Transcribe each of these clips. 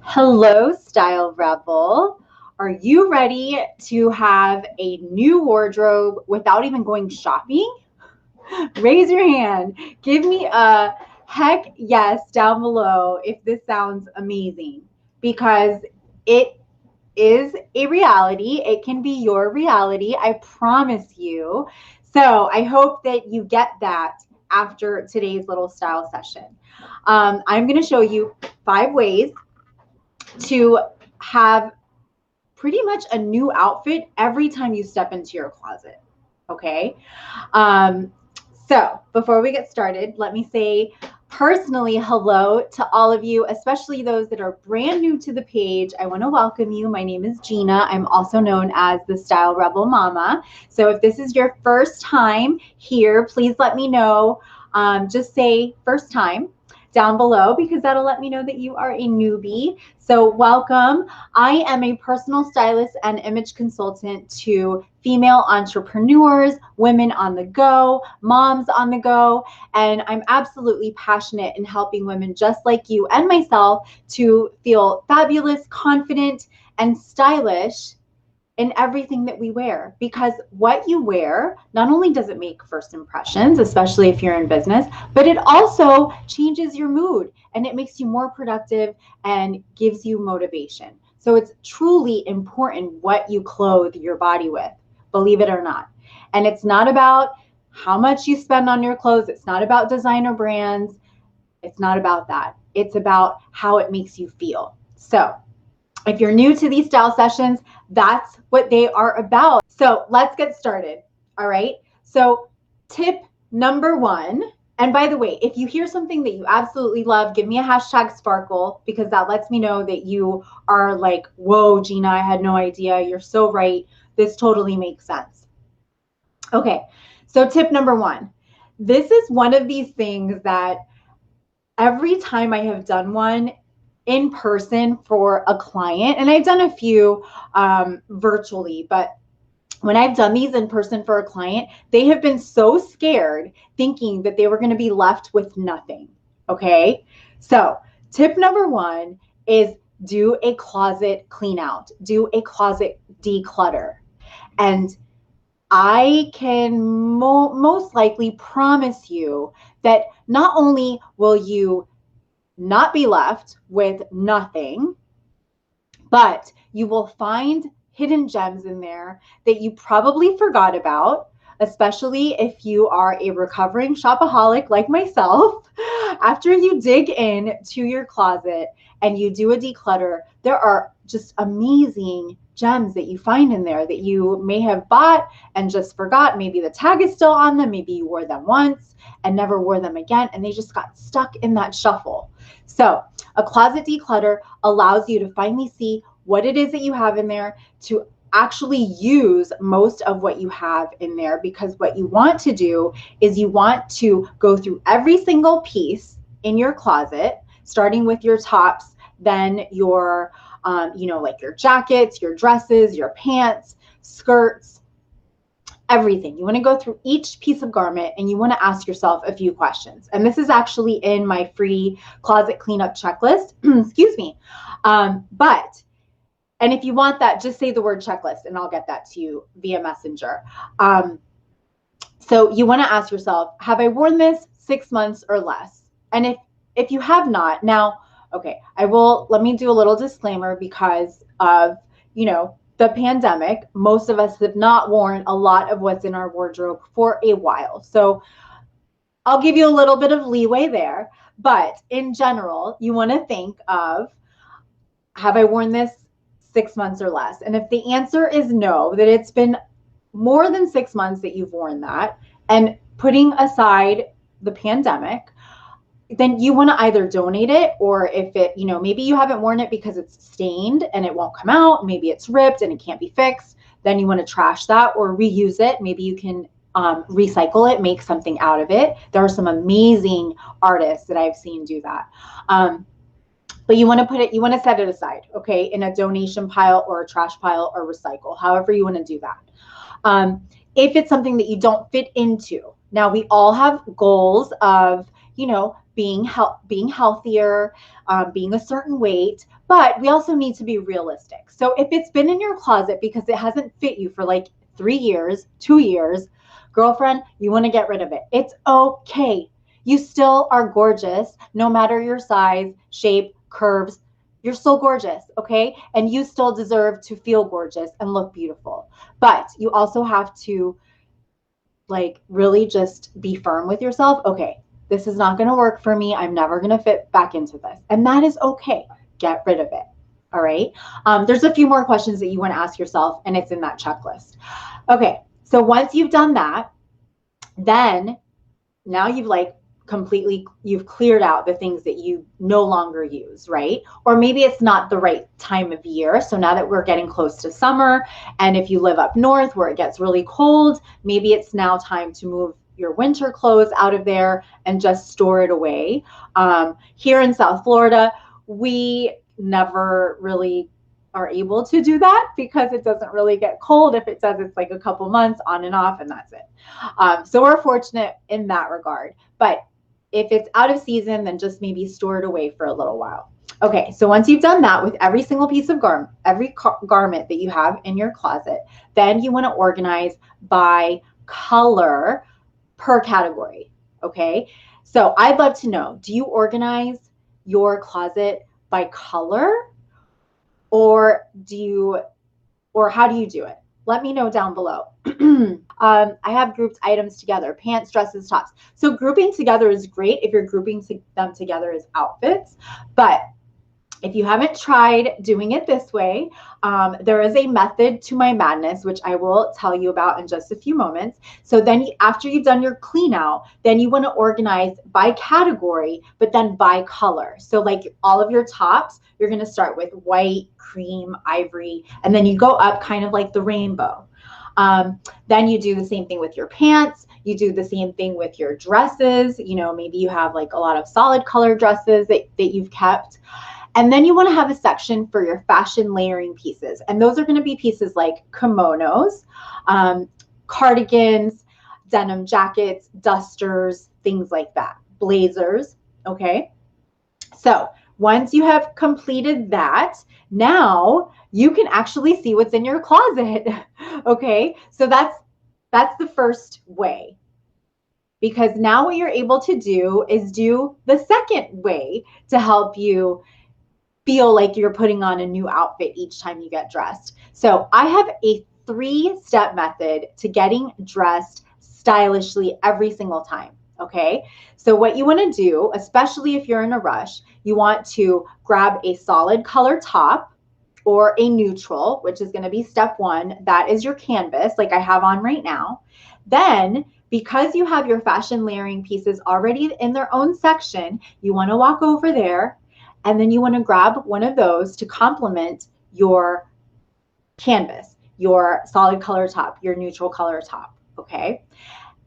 Hello, Style Rebel. Are you ready to have a new wardrobe without even going shopping? Raise your hand. Give me a heck yes down below if this sounds amazing because it is a reality. It can be your reality. I promise you. So I hope that you get that after today's little style session. I'm going to show you 5 ways to have pretty much a new outfit every time you step into your closet. Okay. Um, so before we get started, let me say personally hello to all of you, especially those that are brand new to the page. I want to welcome you. My name is Ginna. I'm also known as the Style Rebel Mama. So if this is your first time here, please let me know. Just say first time down below because that'll let me know that you are a newbie. So welcome. I am a personal stylist and image consultant to female entrepreneurs, women on the go, moms on the go, and I'm absolutely passionate in helping women just like you and myself to feel fabulous, confident, and stylish in everything that we wear, because what you wear not only does it make first impressions, especially if you're in business, but it also changes your mood and it makes you more productive and gives you motivation. So it's truly important what you clothe your body with, believe it or not. And it's not about how much you spend on your clothes, it's not about designer brands, it's not about that. It's about how it makes you feel. So if you're new to these style sessions, that's what they are about. So let's get started. All right. So tip number one, and by the way, if you hear something that you absolutely love, give me a hashtag sparkle because that lets me know that you are like, whoa, Ginna, I had no idea. You're so right. This totally makes sense. Okay. So tip number one, this is one of these things that every time I have done one in person for a client, and I've done a few virtually, but when I've done these in person for a client, they have been so scared thinking that they were going to be left with nothing. Okay. So, tip number one is do a closet clean out, do a closet declutter. And I can most likely promise you that not only will you not be left with nothing, but you will find hidden gems in there that you probably forgot about, especially if you are a recovering shopaholic like myself. After you dig in to your closet and you do a declutter, there are just amazing gems that you find in there that you may have bought and just forgot. Maybe the tag is still on them. Maybe you wore them once and never wore them again, and they just got stuck in that shuffle. So a closet declutter allows you to finally see what it is that you have in there, to actually use most of what you have in there, because what you want to do is you want to go through every single piece in your closet, starting with your tops, then your, like your jackets, your dresses, your pants, skirts, everything. You want to go through each piece of garment and you want to ask yourself a few questions. And this is actually in my free closet cleanup checklist. Excuse me. And if you want that, just say the word checklist and I'll get that to you via Messenger. So you want to ask yourself, have I worn this 6 months or less? And if you have not, now, okay, let me do a little disclaimer because of, the pandemic. Most of us have not worn a lot of what's in our wardrobe for a while. So I'll give you a little bit of leeway there. But in general, you want to think of, have I worn this 6 months or less? And if the answer is no, that it's been more than 6 months that you've worn that, and putting aside the pandemic, then you want to either donate it, or if it, maybe you haven't worn it because it's stained and it won't come out, maybe it's ripped and it can't be fixed, then you want to trash that or reuse it. Maybe you can recycle it, make something out of it. There are some amazing artists that I've seen do that. But you want to set it aside, okay, in a donation pile or a trash pile or recycle, however you want to do that. If it's something that you don't fit into, now we all have goals of, being healthier, being a certain weight, but we also need to be realistic. So if it's been in your closet because it hasn't fit you for like 3 years, 2 years, girlfriend, you want to get rid of it. It's okay. You still are gorgeous, no matter your size, shape, curves. You're still gorgeous, okay? And you still deserve to feel gorgeous and look beautiful. But you also have to like really just be firm with yourself. Okay, this is not going to work for me. I'm never going to fit back into this. And that is okay. Get rid of it. All right. There's a few more questions that you want to ask yourself, and it's in that checklist. Okay. So once you've done that, then now you've like you've cleared out the things that you no longer use, right? Or maybe it's not the right time of year. So now that we're getting close to summer, and if you live up north where it gets really cold, maybe it's now time to move your winter clothes out of there and just store it away. Here in South Florida, we never really are able to do that because it doesn't really get cold. If it says it's like a couple months on and off, and that's it. So we're fortunate in that regard. But if it's out of season, then just maybe store it away for a little while. Okay, so once you've done that with every single piece of garment, every garment that you have in your closet, then you want to organize by color per category. Okay, so I'd love to know, do you organize your closet by color, or how do you do it? Let me know down below. I have grouped items together: pants, dresses, tops. So grouping together is great if you're grouping them together as outfits. But if you haven't tried doing it this way, there is a method to my madness, which I will tell you about in just a few moments. So then after you've done your clean out, then you want to organize by category, but then by color. So like all of your tops, you're going to start with white, cream, ivory, and then you go up kind of like the rainbow. Then you do the same thing with your pants. You do the same thing with your dresses. You know, maybe you have like a lot of solid color dresses that you've kept. And then you want to have a section for your fashion layering pieces. And those are going to be pieces like kimonos, cardigans, denim jackets, dusters, things like that, blazers. Okay. So once you have completed that, now you can actually see what's in your closet. Okay. So that's the first way. Because now what you're able to do is do the second way to help you feel like you're putting on a new outfit each time you get dressed. So I have a 3-step method to getting dressed stylishly every single time. Okay. So what you want to do, especially if you're in a rush, you want to grab a solid color top or a neutral, which is going to be step 1. That is your canvas, like I have on right now. Then, because you have your fashion layering pieces already in their own section, you want to walk over there, and then you want to grab one of those to complement your canvas, your solid color top, your neutral color top. Okay.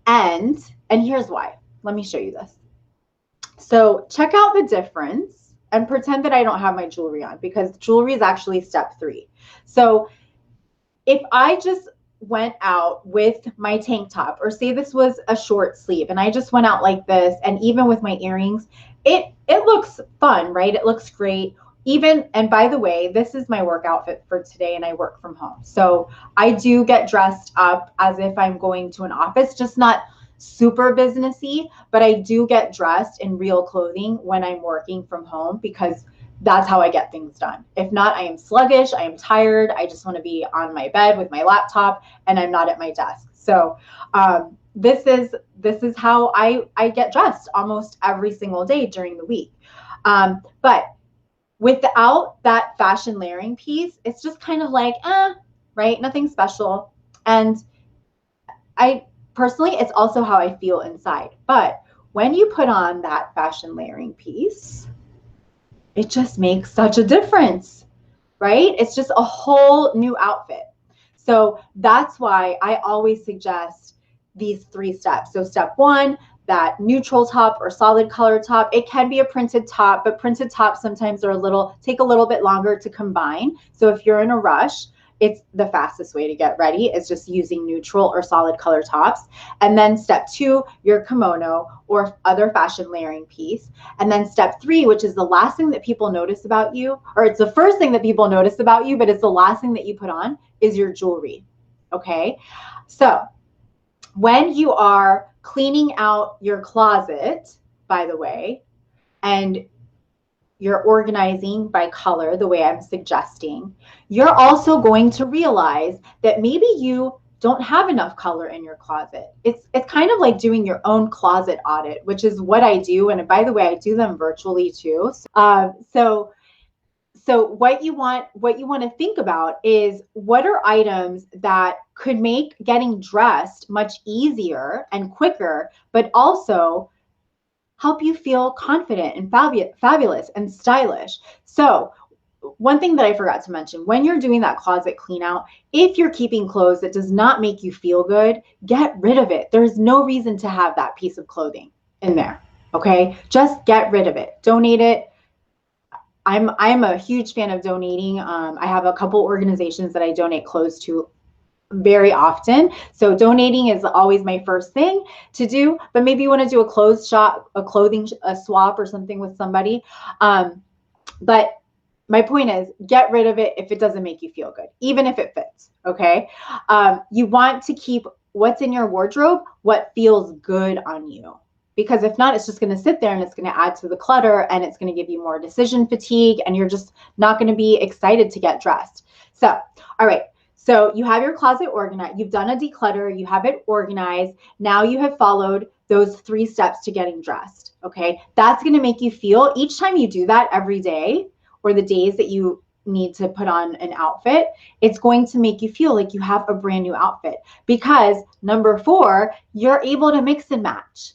And here's why. Let me show you this. So check out the difference and pretend that I don't have my jewelry on, because jewelry is actually step 3. So if I just went out with my tank top, or say this was a short sleeve and I just went out like this, and even with my earrings, it looks fun, right? It looks great. And by the way, this is my work outfit for today, and I work from home. So I do get dressed up as if I'm going to an office, just not super businessy, but I do get dressed in real clothing when I'm working from home, because that's how I get things done. If not, I am sluggish, I am tired, I just want to be on my bed with my laptop, and I'm not at my desk. So this is how I get dressed almost every single day during the week. But without that fashion layering piece, it's just kind of like, right? Nothing special. And personally, it's also how I feel inside. But when you put on that fashion layering piece, it just makes such a difference, right? It's just a whole new outfit. So that's why I always suggest these 3 steps. So step 1, that neutral top or solid color top. It can be a printed top, but printed tops sometimes are take a little bit longer to combine. So if you're in a rush, it's the fastest way to get ready is just using neutral or solid color tops. And then step 2, your kimono or other fashion layering piece. And then step 3, which is the last thing that people notice about you, or it's the first thing that people notice about you, but it's the last thing that you put on, is your jewelry. Okay. So when you are cleaning out your closet, by the way, and you're organizing by color the way I'm suggesting, you're also going to realize that maybe you don't have enough color in your closet. It's kind of like doing your own closet audit, which is what I do. And by the way, I do them virtually too. So what you want to think about is, what are items that could make getting dressed much easier and quicker, but also help you feel confident and fabulous and stylish. So one thing that I forgot to mention, when you're doing that closet clean out, if you're keeping clothes that does not make you feel good, get rid of it. There's no reason to have that piece of clothing in there. Okay. Just get rid of it. Donate it. I'm a huge fan of donating. I have a couple organizations that I donate clothes to very often. So donating is always my first thing to do, but maybe you want to do a clothes shop, a swap or something with somebody. But my point is, get rid of it if it doesn't make you feel good, even if it fits. Okay. You want to keep what's in your wardrobe, what feels good on you. Because if not, it's just going to sit there and it's going to add to the clutter, and it's going to give you more decision fatigue, and you're just not going to be excited to get dressed. So, all right. So you have your closet organized. You've done a declutter. You have it organized. Now you have followed those 3 steps to getting dressed. Okay. That's going to make you feel, each time you do that every day, or the days that you need to put on an outfit, it's going to make you feel like you have a brand new outfit, because number 4, you're able to mix and match.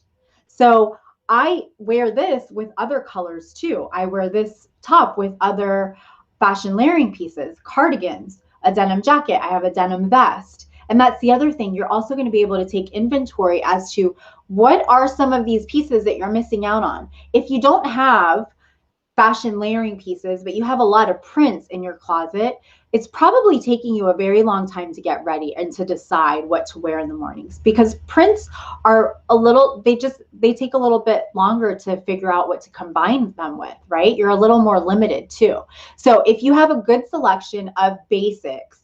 So I wear this with other colors too. I wear this top with other fashion layering pieces, cardigans, a denim jacket. I have a denim vest. And that's the other thing. You're also going to be able to take inventory as to what are some of these pieces that you're missing out on. If you don't have fashion layering pieces, but you have a lot of prints in your closet, it's probably taking you a very long time to get ready and to decide what to wear in the mornings, because prints are they take a little bit longer to figure out what to combine them with, right? You're a little more limited too. So if you have a good selection of basics,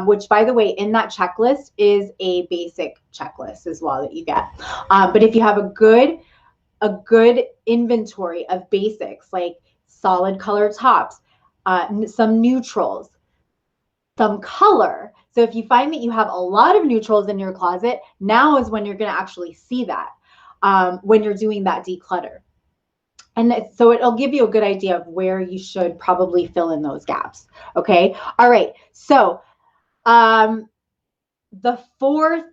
which by the way, in that checklist is a basic checklist as well that you get. But if you have a good inventory of basics, like solid color tops, some neutrals, some color. So if you find that you have a lot of neutrals in your closet, now is when you're going to actually see that when you're doing that declutter. And so it'll give you a good idea of where you should probably fill in those gaps. Okay. All right. So the 4th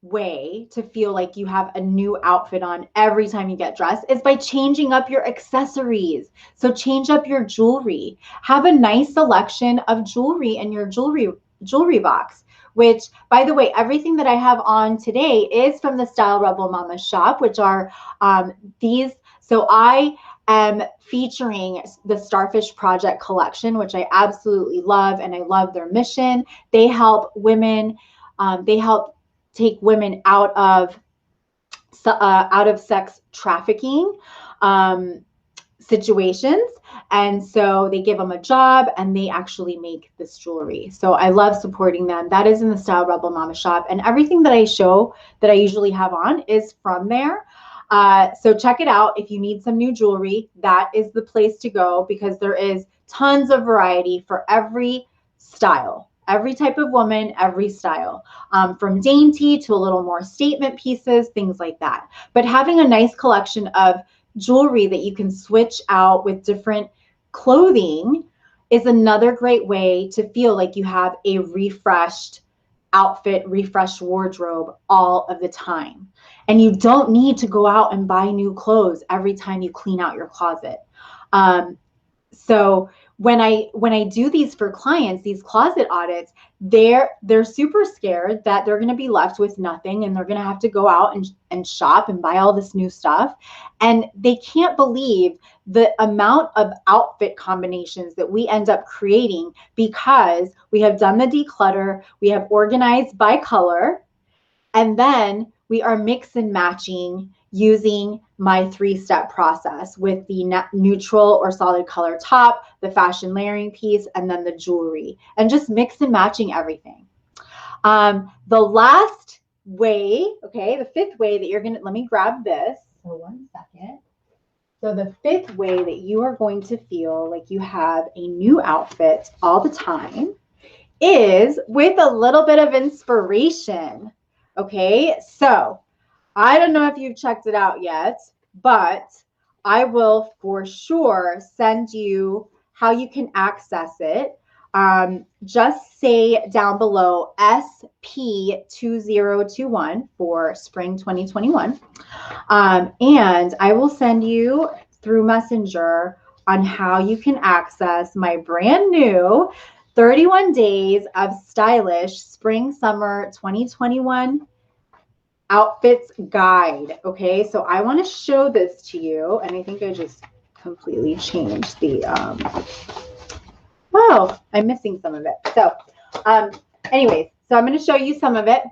way to feel like you have a new outfit on every time you get dressed is by changing up your accessories. So change up your jewelry. Have a nice selection of jewelry in your jewelry box, which, by the way, everything that I have on today is from the Style Rebel Mama shop, which are these. So I am featuring the Starfish Project collection, which I absolutely love, and I love their mission. They help women, they help take women out of sex trafficking situations. And so they give them a job and they actually make this jewelry. So I love supporting them. That is in the Style Rebel Mama shop. And everything that I show that I usually have on is from there. So check it out. If you need some new jewelry, that is the place to go, because there is tons of variety for every style. Every type of woman, every style, from dainty to a little more statement pieces, things like that. But having a nice collection of jewelry that you can switch out with different clothing is another great way to feel like you have a refreshed outfit, refreshed wardrobe all of the time. And you don't need to go out and buy new clothes every time you clean out your closet. So when I do these for clients, these closet audits, they're super scared that they're going to be left with nothing and they're going to have to go out and shop and buy all this new stuff. And they can't believe the amount of outfit combinations that we end up creating because we have done the declutter, we have organized by color, and then we are mix and matching using my 3-step process with the neutral or solid color top, the fashion layering piece, and then the jewelry, and just mix and matching everything. The last way, okay, the 5th way that you're gonna, let me grab this for 1 second. So the 5th way that you are going to feel like you have a new outfit all the time is with a little bit of inspiration. Okay, so I don't know if you've checked it out yet, but I will for sure send you how you can access it. Just say down below SP2021 for spring 2021. And I will send you through Messenger on how you can access my brand new 31 days of stylish spring summer 2021 outfits guide. Okay, so I want to show this to you, and I think I just completely changed the oh, I'm missing some of it. So anyways, so I'm going to show you some of it.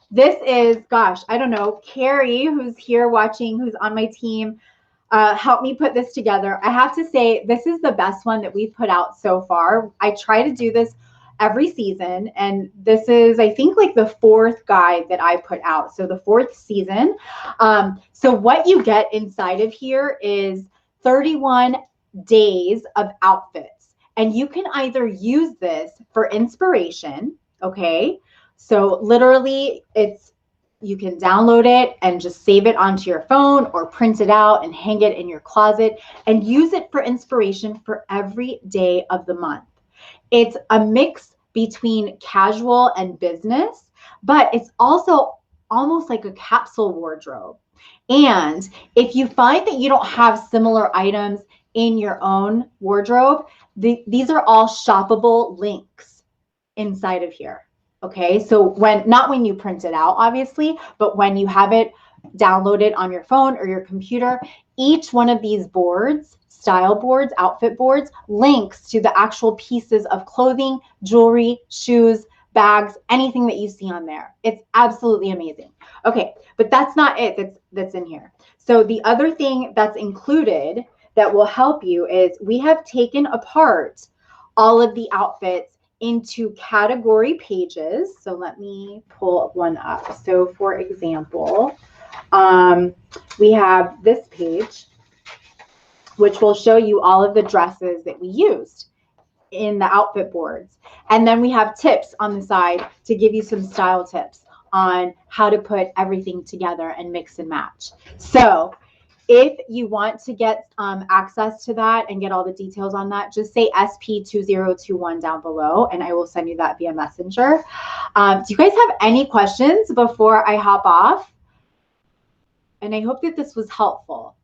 This is, gosh, I don't know, Carrie, who's here watching, who's on my team, helped me put this together. I have to say, this is the best one that we've put out so far. I try to do this every season, and this is, I think, like the 4th guide that I put out. So the 4th season. So what you get inside of here is 31 days of outfits, and you can either use this for inspiration, okay? So literally, you can download it and just save it onto your phone or print it out and hang it in your closet and use it for inspiration for every day of the month. It's a mix between casual and business, but it's also almost like a capsule wardrobe. And if you find that you don't have similar items in your own wardrobe, these are all shoppable links inside of here. Okay, so not when you print it out, obviously, but when you have it downloaded on your phone or your computer, each one of these boards, style boards, outfit boards, links to the actual pieces of clothing, jewelry, shoes, bags, anything that you see on there. It's absolutely amazing. Okay, but that's not it that's in here. So the other thing that's included that will help you is we have taken apart all of the outfits into category pages. So let me pull one up. So for example, we have this page, which will show you all of the dresses that we used in the outfit boards. And then we have tips on the side to give you some style tips on how to put everything together and mix and match. So if you want to get access to that and get all the details on that, just say SP2021 down below, and I will send you that via Messenger. Do you guys have any questions before I hop off? And I hope that this was helpful.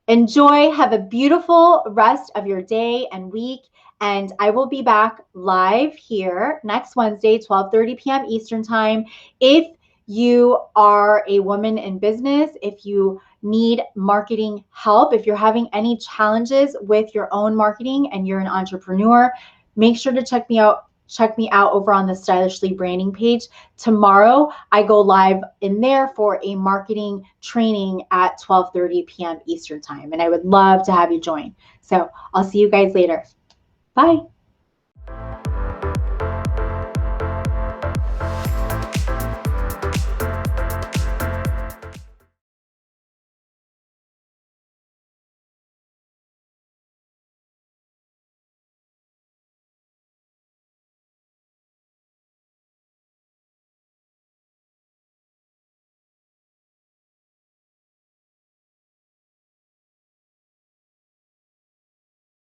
Enjoy. Have a beautiful rest of your day and week. And I will be back live here next Wednesday, 12:30 p.m. Eastern Time. If you are a woman in business, if you need marketing help, if you're having any challenges with your own marketing and you're an entrepreneur, make sure to check me out over on the Stylishly Branding page. Tomorrow, I go live in there for a marketing training at 12:30 p.m. Eastern Time, and I would love to have you join. So I'll see you guys later. Bye.